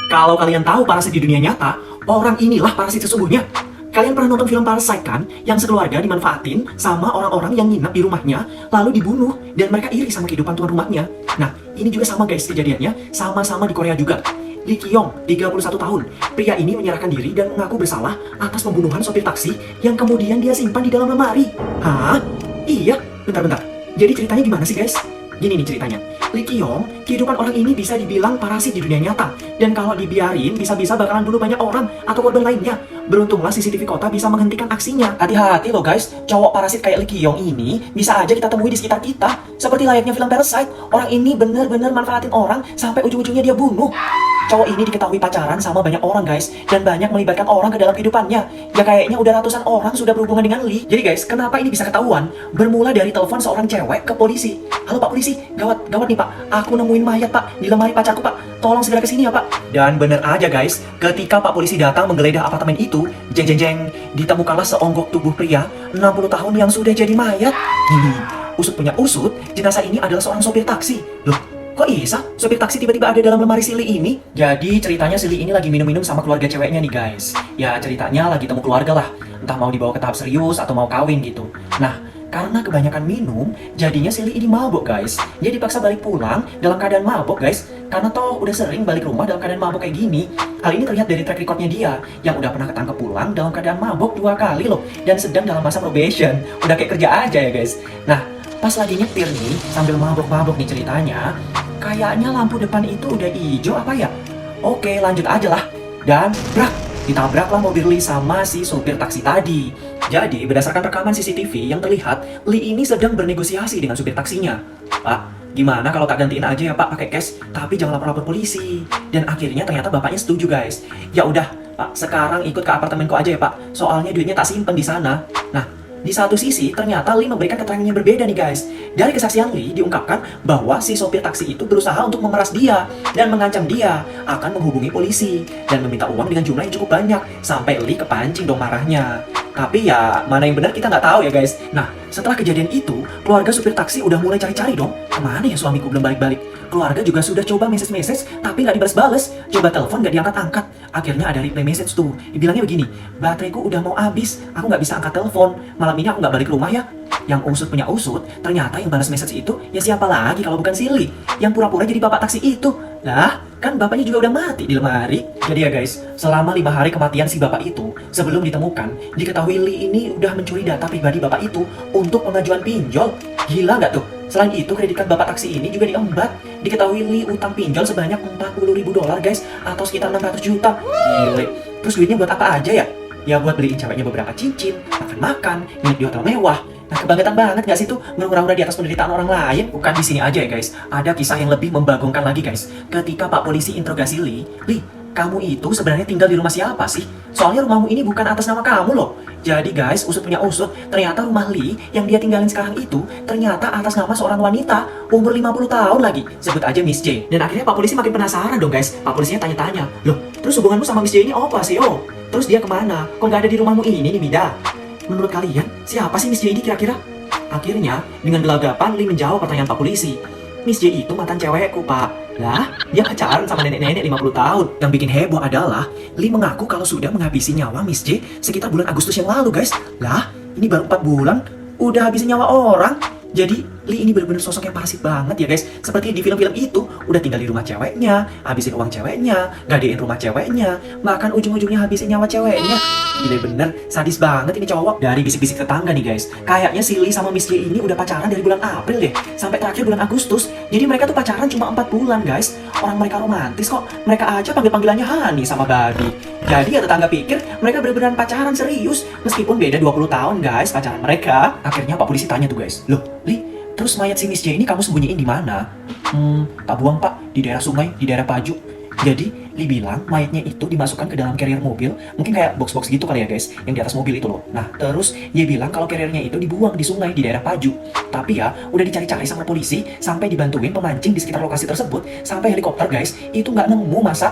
Kalau kalian tahu parasit di dunia nyata, orang inilah parasit sesungguhnya. Kalian pernah nonton film Parasite kan? Yang sekeluarga dimanfaatin sama orang-orang yang nginep di rumahnya, lalu dibunuh, dan mereka iri sama kehidupan tuan rumahnya. Nah, ini juga sama guys kejadiannya, sama-sama di Korea juga. Lee Ki-yong, 31 tahun. Pria ini menyerahkan diri dan mengaku bersalah atas pembunuhan sopir taksi yang kemudian dia simpan di dalam lemari. Hah? Iya, bentar-bentar. Jadi ceritanya gimana sih guys? Gini nih ceritanya. Lee Ki-yong, kehidupan orang ini bisa dibilang parasit di dunia nyata. Dan kalau dibiarin, bisa-bisa bakalan bunuh banyak orang atau korban lainnya. Beruntunglah CCTV kota bisa menghentikan aksinya. Hati-hati loh guys, cowok parasit kayak Lee Ki-yong ini bisa aja kita temui di sekitar kita. Seperti layaknya film Parasite, orang ini bener-bener manfaatin orang sampai ujung-ujungnya dia bunuh. Cowok ini diketahui pacaran sama banyak orang guys, dan banyak melibatkan orang ke dalam kehidupannya. Ya kayaknya udah ratusan orang sudah berhubungan dengan Lee. Jadi guys, kenapa ini bisa ketahuan? Bermula dari telepon seorang cewek ke polisi. Halo Pak Polisi, gawat nih Pak, aku nemuin mayat Pak, di lemari pacarku Pak, tolong segera kesini ya Pak. Dan bener aja guys, ketika Pak Polisi datang menggeledah apartemen itu, jeng, ditemukanlah seonggok tubuh pria 60 tahun yang sudah jadi mayat. Usut punya usut, jenazah ini adalah seorang sopir taksi. Loh, kok bisa sopir taksi tiba-tiba ada dalam lemari Sili ini? Jadi ceritanya Sili ini lagi minum-minum sama keluarga ceweknya nih guys. Ya ceritanya lagi temu keluarga lah, entah mau dibawa ke tahap serius atau mau kawin gitu. Nah, karena kebanyakan minum, jadinya Sili ini mabuk guys. Dia dipaksa balik pulang dalam keadaan mabuk guys. Karena toh udah sering balik rumah dalam keadaan mabuk kayak gini. Hal ini terlihat dari track recordnya dia, yang udah pernah ketangkep pulang dalam keadaan mabuk 2 kali loh. Dan sedang dalam masa probation. Udah kayak kerja aja ya guys. Nah, pas lagi nyetir nih, sambil mabuk-mabuk nih ceritanya, kayaknya lampu depan itu udah hijau apa ya? Oke, lanjut aja lah. Dan brak, ditabraklah mobil Lee sama si sopir taksi tadi. Jadi, berdasarkan rekaman CCTV yang terlihat, Lee ini sedang bernegosiasi dengan supir taksinya. Pak, gimana kalau tak gantiin aja ya Pak pakai cash, tapi jangan lapor-lapor polisi. Dan akhirnya ternyata bapaknya setuju guys. Ya udah, Pak, sekarang ikut ke apartemenku aja ya Pak. Soalnya duitnya tak simpen di sana. Nah, di satu sisi, ternyata Lee memberikan keterangan yang berbeda nih guys. Dari kesaksian Lee diungkapkan bahwa si sopir taksi itu berusaha untuk memeras dia dan mengancam dia akan menghubungi polisi dan meminta uang dengan jumlah yang cukup banyak. Sampai Lee kepancing dong marahnya. Tapi ya, mana yang benar kita nggak tahu ya guys. Nah, setelah kejadian itu, keluarga supir taksi udah mulai cari-cari dong. Kemana ya suamiku belum balik-balik? Keluarga juga sudah coba message-message, tapi nggak dibales-bales. Coba telepon nggak diangkat-angkat. Akhirnya ada reply message tuh. Dibilangnya begini, bateraiku udah mau habis, aku nggak bisa angkat telepon. Malam ini aku nggak balik rumah ya. Yang usut punya usut, ternyata yang balas message itu ya siapa lagi kalau bukan Sili, yang pura-pura jadi bapak taksi itu. Lah, kan bapaknya juga udah mati di lemari. Jadi ya guys, selama 5 hari kematian si bapak itu, sebelum ditemukan, diketahui Lee ini udah mencuri data pribadi bapak itu untuk pengajuan pinjol. Gila nggak tuh? Selain itu, kredit card bapak taksi ini juga diembat. Diketahui Lee utang pinjol sebanyak $40.000 guys, atau sekitar 600 juta. Gile. Terus duitnya buat apa aja ya? Ya buat beliin ceweknya beberapa cincin, makan-makan, nginep di hotel mewah. Nah, kebangetan banget gak sih tuh ngurang-ngurang di atas penderitaan orang lain? Bukan di sini aja ya guys. Ada kisah yang lebih membagongkan lagi guys. Ketika Pak Polisi interogasi Lee, kamu itu sebenarnya tinggal di rumah siapa sih? Soalnya rumahmu ini bukan atas nama kamu loh. Jadi guys, usut punya usut, ternyata rumah Lee yang dia tinggalin sekarang itu ternyata atas nama seorang wanita umur 50 tahun lagi. Sebut aja Miss J. Dan akhirnya Pak Polisi makin penasaran dong guys. Pak Polisinya tanya-tanya, loh terus hubunganmu sama Miss J ini apa sih? Oh, terus dia kemana? Kok gak ada di rumahmu ini nih Mida? Menurut kalian, siapa sih Miss J ini kira-kira? Akhirnya, dengan gelagapan Lee menjawab pertanyaan Pak Polisi. Miss J itu mantan cewekku, Pak. Lah, dia pacaran sama nenek-nenek 50 tahun. Yang bikin heboh adalah, Lee mengaku kalau sudah menghabisi nyawa Miss J sekitar bulan Agustus yang lalu, guys. Lah, ini baru 4 bulan, udah habisin nyawa orang. Jadi, Lee ini benar-benar sosok yang parasit banget ya guys. Seperti di film-film itu, udah tinggal di rumah ceweknya, habisin uang ceweknya, gadein rumah ceweknya, bahkan ujung-ujungnya habisin nyawa ceweknya. Gila bener, sadis banget ini cowok. Dari bisik-bisik tetangga nih guys, kayaknya si Lee sama Miss J ini udah pacaran dari bulan April deh, sampai terakhir bulan Agustus. Jadi mereka tuh pacaran cuma 4 bulan guys. Orang mereka romantis kok, mereka aja panggil-panggilannya Hani sama Babi. Jadi ya tetangga pikir mereka bener-beneran pacaran serius, meskipun beda 20 tahun guys pacaran mereka. Akhirnya Pak Polisi tanya tuh guys, loh Lee, terus mayat si Miss J ini kamu sembunyiin di mana? Tak buang Pak, di daerah sungai, di daerah Paju. Jadi Lee bilang mayatnya itu dimasukkan ke dalam carrier mobil, mungkin kayak box-box gitu kali ya guys, yang di atas mobil itu loh. Nah terus dia bilang kalau carriernya itu dibuang di sungai di daerah Paju. Tapi ya udah dicari-cari sama polisi, sampai dibantuin pemancing di sekitar lokasi tersebut, sampai helikopter guys, itu nggak nemu masa.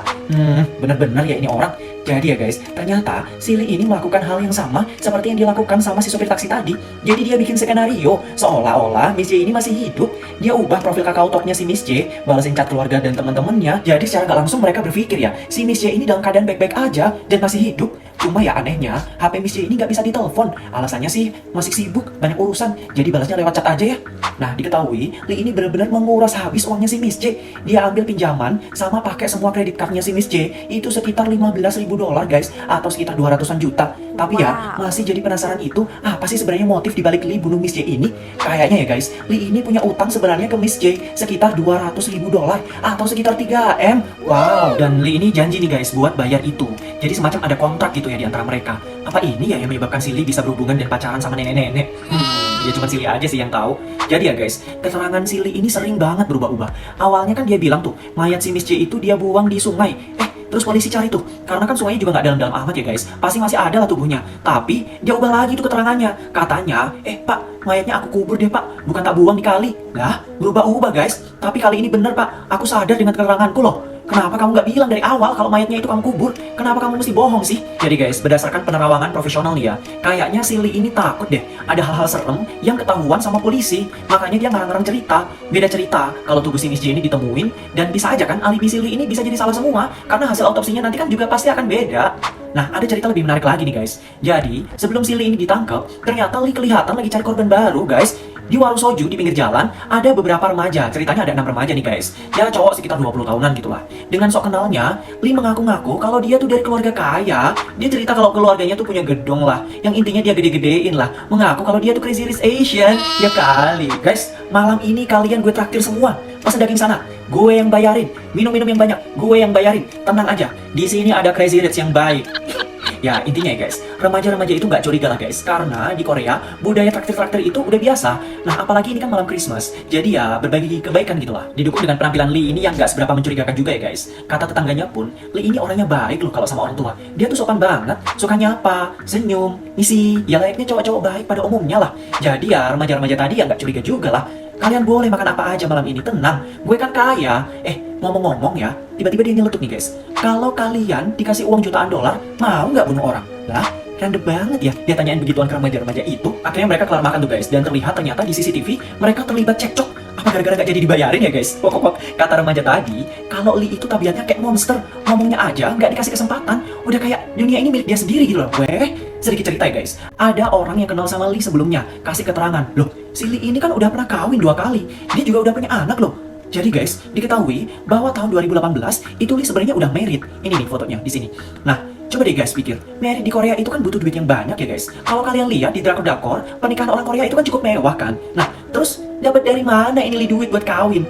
Bener-bener ya ini orang. Jadi ya guys, ternyata si Lee ini melakukan hal yang sama seperti yang dilakukan sama si sopir taksi tadi. Jadi dia bikin skenario seolah-olah Miss J ini masih hidup. Dia ubah profil kakao talknya si Miss J, balesin chat keluarga dan teman-temannya. Jadi secara nggak langsung mereka berpikir pikir ya, si Miss J ini dalam keadaan baik-baik aja dan masih hidup. Cuma ya anehnya, HP Miss J ini nggak bisa ditelepon. Alasannya sih masih sibuk, banyak urusan, jadi balasnya lewat chat aja ya. Nah, diketahui Lee ini benar-benar menguras habis uangnya si Miss J. Dia ambil pinjaman sama pakai semua kredit cardnya si Miss J. Itu sekitar 15.000 dolar guys, atau sekitar 200-an juta. Tapi ya, masih jadi penasaran itu, apa sih sebenarnya motif dibalik Lee bunuh Miss J ini? Kayaknya ya guys, Lee ini punya utang sebenarnya ke Miss J sekitar 200.000 dolar atau sekitar 3M. Wow, dan Lee ini janji nih guys buat bayar itu. Jadi semacam ada kontrak gitu ya di antara mereka. Apa ini ya yang menyebabkan si Lee bisa berhubungan dan pacaran sama nenek-nenek? Ya cuma si Lee aja sih yang tahu. Jadi ya guys, keterangan si Lee ini sering banget berubah-ubah. Awalnya kan dia bilang tuh, mayat si Miss J itu dia buang di sungai. Terus polisi cari tuh, karena kan sungainya juga nggak dalam-dalam amat ya guys. Pasti masih ada lah tubuhnya. Tapi dia ubah lagi tuh keterangannya. Katanya, pak, mayatnya aku kubur deh pak, bukan tak buang di kali. Lah, berubah-ubah guys. Tapi kali ini bener pak, aku sadar dengan keteranganku loh. Kenapa kamu nggak bilang dari awal kalau mayatnya itu kamu kubur? Kenapa kamu mesti bohong sih? Jadi guys, berdasarkan penerawangan profesional nih ya, kayaknya si Lee ini takut deh ada hal-hal serem yang ketahuan sama polisi. Makanya dia ngarang-ngarang cerita. Beda cerita kalau tubuh si Miss J ini ditemuin, dan bisa aja kan alibi si Lee ini bisa jadi salah semua, karena hasil autopsinya nanti kan juga pasti akan beda. Nah, ada cerita lebih menarik lagi nih guys. Jadi, sebelum si Lee ini ditangkap, ternyata Lee kelihatan lagi cari korban baru guys. Di warung soju di pinggir jalan, ada beberapa remaja. Ceritanya ada 6 remaja nih guys. Ya cowok sekitar 20 tahunan gitulah. Dengan sok kenalnya, Lee mengaku-ngaku kalau dia tuh dari keluarga kaya. Dia cerita kalau keluarganya tuh punya gedung lah, yang intinya dia gede-gedein lah. Mengaku kalau dia tuh crazy rich Asian. Ya kali. Guys, malam ini kalian gue traktir semua. Pesan daging sana, gue yang bayarin. Minum-minum yang banyak, gue yang bayarin. Tenang aja, di sini ada crazy rich yang baik. Ya intinya ya guys, remaja-remaja itu nggak curiga lah guys, karena di Korea budaya traktir-traktir itu udah biasa. Nah apalagi ini kan malam Christmas, jadi ya berbagi kebaikan gitu lah. Didukung dengan penampilan Lee ini yang nggak seberapa mencurigakan juga ya guys. Kata tetangganya pun, Lee ini orangnya baik loh kalau sama orang tua. Dia tuh sopan banget, suka nyapa, senyum, misi, ya layaknya cowok-cowok baik pada umumnya lah. Jadi ya remaja-remaja tadi ya nggak curiga juga lah. Kalian boleh makan apa aja malam ini, tenang, gue kan kaya. Ngomong-ngomong ya, tiba-tiba dia nyeletuk nih guys. Kalau kalian dikasih uang jutaan dolar, mau nggak bunuh orang? Lah, random banget ya. Dia tanyain begituan ke remaja-remaja itu. Akhirnya mereka kelar makan tuh guys. Dan ternyata di CCTV mereka terlibat cekcok. Apa gara-gara gak jadi dibayarin ya guys? Kata remaja tadi, kalau Lee itu tabiatnya kayak monster. Ngomongnya aja nggak dikasih kesempatan, udah kayak dunia ini milik dia sendiri gitu loh. Sedikit cerita ya guys. Ada orang yang kenal sama Lee sebelumnya, kasih keterangan. Loh, si Lee ini kan udah pernah kawin 2 kali. Dia juga udah punya anak loh. Jadi guys, diketahui bahwa tahun 2018 itu Lee sebenarnya udah married. Ini nih fotonya di sini. Nah, coba deh guys pikir, married di Korea itu kan butuh duit yang banyak ya guys. Kalau kalian lihat di drakor-drakor, pernikahan orang Korea itu kan cukup mewah kan. Nah, terus dapat dari mana ini Lee duit buat kawin?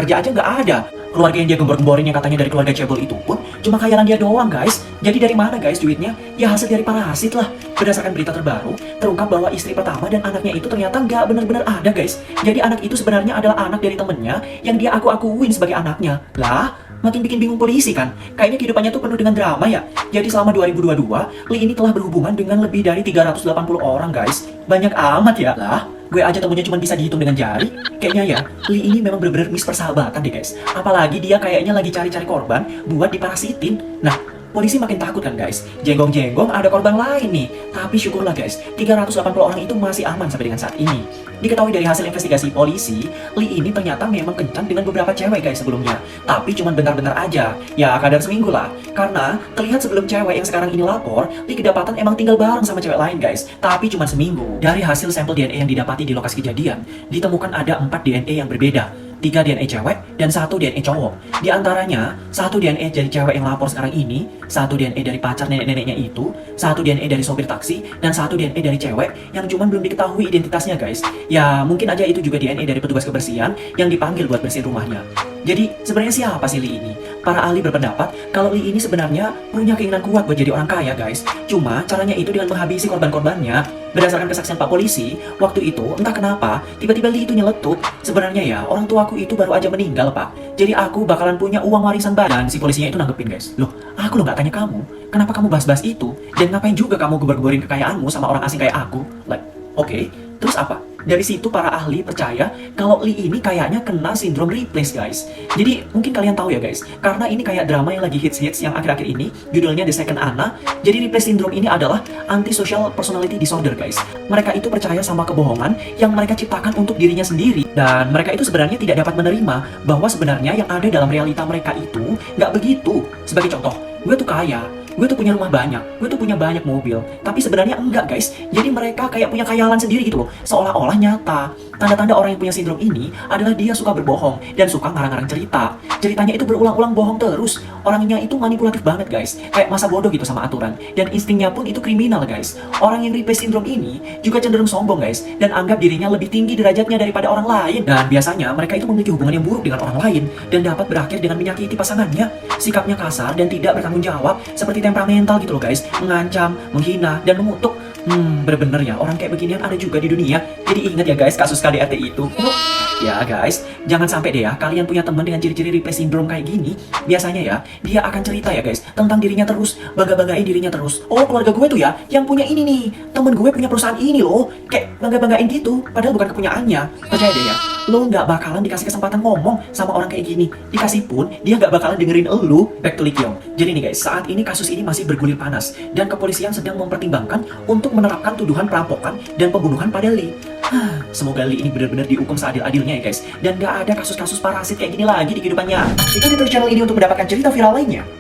Kerja aja nggak ada. Keluarga yang dia gembor-gemborin yang katanya dari keluarga cebol itu pun cuma khayalan dia doang guys. Jadi dari mana guys duitnya? Ya hasil dari parasit lah. Berdasarkan berita terbaru, terungkap bahwa istri pertama dan anaknya itu ternyata nggak benar-benar ada guys. Jadi anak itu sebenarnya adalah anak dari temennya yang dia aku-akuin sebagai anaknya. Lah, makin bikin bingung polisi kan. Kayaknya kehidupannya tuh penuh dengan drama ya. Jadi selama 2022, Lee ini telah berhubungan dengan lebih dari 380 orang guys. Banyak amat ya. Lah, gue aja temunya cuma bisa dihitung dengan jari. Kayaknya ya, Lee ini memang bener-bener miss persahabatan deh guys. Apalagi dia kayaknya lagi cari-cari korban buat diparasitin. Nah, polisi makin takut kan guys. Jenggong-jenggong ada korban lain nih. Tapi syukurlah guys, 380 orang itu masih aman sampai dengan saat ini. Diketahui dari hasil investigasi polisi, Lee ini ternyata memang kencan dengan beberapa cewek guys sebelumnya. Tapi cuma bentar-bentar aja. Ya kadar seminggu lah. Karena terlihat sebelum cewek yang sekarang ini lapor, Lee kedapatan emang tinggal bareng sama cewek lain guys. Tapi cuma seminggu. Dari hasil sampel DNA yang didapati di lokasi kejadian, ditemukan ada 4 DNA yang berbeda. 3 DNA cewek dan 1 DNA cowok. Di antaranya, 1 DNA dari cewek yang lapor sekarang ini, 1 DNA dari pacar nenek-neneknya itu, 1 DNA dari sopir taksi, dan 1 DNA dari cewek yang cuma belum diketahui identitasnya guys. Ya mungkin aja itu juga DNA dari petugas kebersihan yang dipanggil buat bersihin rumahnya. Jadi sebenarnya siapa sih Lee ini? Para ahli berpendapat kalau Lee ini sebenarnya punya keinginan kuat buat jadi orang kaya guys. Cuma caranya itu dengan menghabisi korban-korbannya. Berdasarkan kesaksian Pak Polisi, waktu itu entah kenapa tiba-tiba Lee itu nyeletuk. Sebenarnya ya orang tuaku itu baru aja meninggal Pak. Jadi aku bakalan punya uang warisan badan. Si polisinya itu nanggepin guys. Loh, aku lo nggak tanya kamu. Kenapa kamu bahas-bahas itu? Dan ngapain juga kamu gebar-gebarin kekayaanmu sama orang asing kayak aku? Like, oke, terus apa? Dari situ para ahli percaya kalau Lee ini kayaknya kena sindrom replace guys. Jadi mungkin kalian tahu ya guys, karena ini kayak drama yang lagi hits-hits yang akhir-akhir ini, judulnya The Second Anna. Jadi replace syndrome ini adalah antisocial personality disorder guys. Mereka itu percaya sama kebohongan yang mereka ciptakan untuk dirinya sendiri. Dan mereka itu sebenarnya tidak dapat menerima bahwa sebenarnya yang ada dalam realita mereka itu nggak begitu. Sebagai contoh, gue tuh kaya, gue tuh punya rumah banyak, gue tuh punya banyak mobil. Tapi sebenarnya enggak guys. Jadi mereka kayak punya khayalan sendiri gitu loh. Seolah-olah nyata. Tanda-tanda orang yang punya sindrom ini adalah dia suka berbohong dan suka ngarang-ngarang cerita. Ceritanya itu berulang-ulang bohong terus. Orangnya itu manipulatif banget guys. Kayak masa bodoh gitu sama aturan. Dan instingnya pun itu kriminal guys. Orang yang replace syndrome ini juga cenderung sombong guys. Dan anggap dirinya lebih tinggi derajatnya daripada orang lain. Dan biasanya mereka itu memiliki hubungan yang buruk dengan orang lain. Dan dapat berakhir dengan menyakiti pasangannya. Sikapnya kasar dan tidak bertanggung jawab. Seperti temperamental gitu loh guys. Mengancam, menghina, dan mengutuk. Bener-bener ya, orang kayak beginian ada juga di dunia. Jadi ingat ya guys, kasus KDRT itu. Ya guys, jangan sampai deh ya kalian punya teman dengan ciri-ciri replace syndrome kayak gini. Biasanya ya, dia akan cerita ya guys tentang dirinya terus, bangga-banggain dirinya terus. Oh, keluarga gue tuh ya yang punya ini nih, temen gue punya perusahaan ini loh. Kayak bangga-banggain gitu, padahal bukan kepunyaannya. Percaya deh ya, lo nggak bakalan dikasih kesempatan ngomong sama orang kayak gini. Dikasih pun, dia nggak bakalan dengerin lo. Back to Lee Kyung. Jadi nih guys, saat ini kasus ini masih bergulir panas dan kepolisian sedang mempertimbangkan untuk menerapkan tuduhan perampokan dan pembunuhan pada Lee. Semoga Lee ini benar-benar dihukum seadil-adilnya ya guys. Dan gak ada kasus-kasus parasit kayak gini lagi di kehidupannya. Ikuti terus channel ini untuk mendapatkan cerita viral lainnya.